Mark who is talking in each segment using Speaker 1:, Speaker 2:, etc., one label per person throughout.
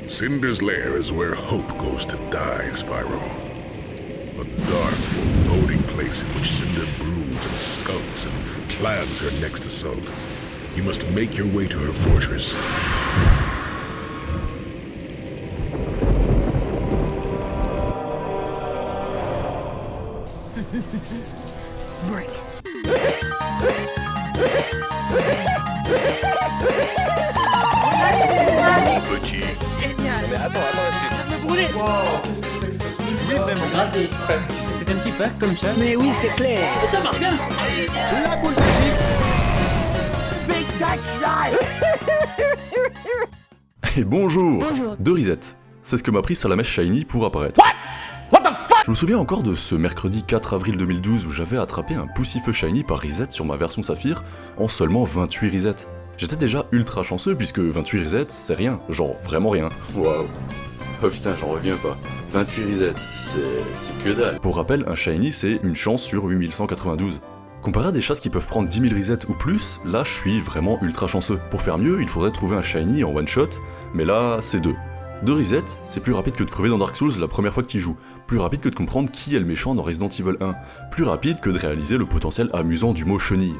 Speaker 1: Cinder's lair is where hope goes to die, Spyro. A dark, foreboding place in which Cinder broods and skulks and plans her next assault. You must make your way to her fortress.
Speaker 2: Bring it.
Speaker 3: Petit.
Speaker 4: Mais attends,
Speaker 5: Raté. C'est un petit peu comme ça.
Speaker 2: Mais oui, c'est clair.
Speaker 5: Ça marche bien.
Speaker 4: la boule magique.
Speaker 2: Spectacular.
Speaker 6: Et bonjour,
Speaker 2: Bonjour.
Speaker 6: De Reset. C'est ce que m'a pris Salamèche Shiny pour apparaître.
Speaker 5: What the fuck?
Speaker 6: Je me souviens encore de ce mercredi 4 avril 2012 où j'avais attrapé un poussifeu Shiny par Reset sur ma version Saphir en seulement 28 resets. J'étais déjà ultra chanceux puisque 28 resets c'est rien, genre vraiment rien.
Speaker 7: Waouh. Oh putain, j'en reviens pas. 28 resets, c'est que dalle.
Speaker 6: Pour rappel, un Shiny c'est une chance sur 8192. Comparé à des chasses qui peuvent prendre 10 000 resets ou plus, là je suis vraiment ultra chanceux. Pour faire mieux, il faudrait trouver un Shiny en one shot, mais là c'est 2. 2 resets, c'est plus rapide que de crever dans Dark Souls la première fois que tu joues, plus rapide que de comprendre qui est le méchant dans Resident Evil 1, plus rapide que de réaliser le potentiel amusant du mot chenille.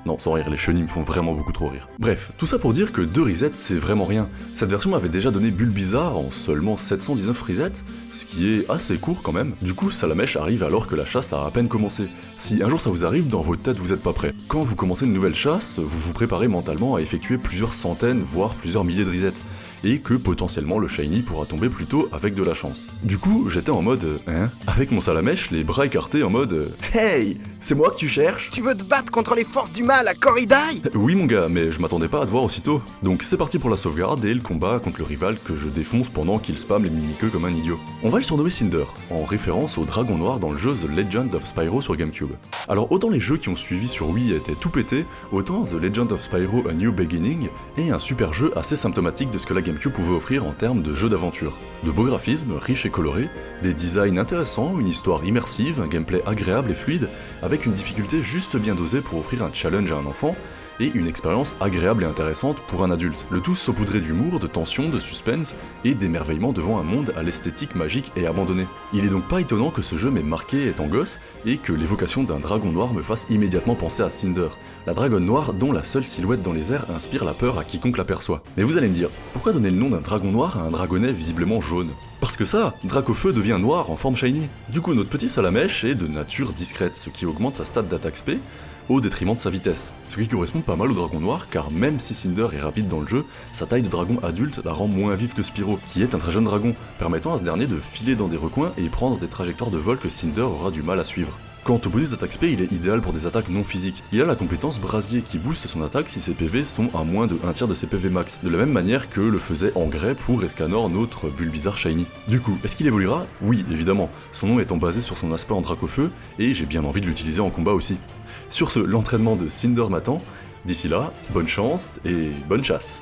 Speaker 6: Non, sans rire, les chenilles me font vraiment beaucoup trop rire. Bref, tout ça pour dire que 2 resets c'est vraiment rien. Cette version m'avait déjà donné Bulbizarre en seulement 719 resets, ce qui est assez court quand même. Du coup, Salamèche arrive alors que la chasse a à peine commencé. Si un jour ça vous arrive, dans votre tête vous êtes pas prêt. Quand vous commencez une nouvelle chasse, vous vous préparez mentalement à effectuer plusieurs centaines, voire plusieurs milliers de resets. Et que potentiellement le Shiny pourra tomber plus tôt avec de la chance. Du coup, j'étais en mode avec mon Salamèche, les bras écartés en mode hey, c'est moi que tu cherches?
Speaker 4: Tu veux te battre contre les forces du mal à Corridai?
Speaker 6: Oui mon gars, mais je m'attendais pas à te voir aussitôt. Donc c'est parti pour la sauvegarde et le combat contre le rival que je défonce pendant qu'il spamme les mimiqueux comme un idiot. On va le surnommer Cinder, en référence au dragon noir dans le jeu The Legend of Spyro sur GameCube. Alors autant les jeux qui ont suivi sur Wii étaient tout pétés, autant The Legend of Spyro A New Beginning est un super jeu assez symptomatique de ce que la GameCube pouvait offrir en termes de jeu d'aventure. De beaux graphismes, riches et colorés, des designs intéressants, une histoire immersive, un gameplay agréable et fluide, avec une difficulté juste bien dosée pour offrir un challenge à un enfant, et une expérience agréable et intéressante pour un adulte. Le tout saupoudré d'humour, de tension, de suspense et d'émerveillement devant un monde à l'esthétique magique et abandonnée. Il est donc pas étonnant que ce jeu m'ait marqué étant gosse et que l'évocation d'un dragon noir me fasse immédiatement penser à Cinder, la dragonne noire dont la seule silhouette dans les airs inspire la peur à quiconque l'aperçoit. Mais vous allez me dire, pourquoi donner le nom d'un dragon noir à un dragonnet visiblement jaune? Parce que ça, Dracofeu devient noir en forme shiny. Du coup, notre petit Salamèche est de nature discrète, ce qui augmente sa stat d'attaque SP au détriment de sa vitesse. Ce qui correspond pas mal au dragon noir, car même si Cinder est rapide dans le jeu, sa taille de dragon adulte la rend moins vive que Spyro, qui est un très jeune dragon, permettant à ce dernier de filer dans des recoins et prendre des trajectoires de vol que Cinder aura du mal à suivre. Quant au bonus d'attaque SP, il est idéal pour des attaques non physiques. Il a la compétence brasier qui booste son attaque si ses PV sont à moins de 1 tiers de ses PV max, de la même manière que le faisait Engrais pour Escanor, notre Bulbizarre Shiny. Du coup, est-ce qu'il évoluera? Oui, évidemment, son nom étant basé sur son aspect en Dracofeu, et j'ai bien envie de l'utiliser en combat aussi. Sur ce, l'entraînement de Cinder m'attend. D'ici là, bonne chance et bonne chasse.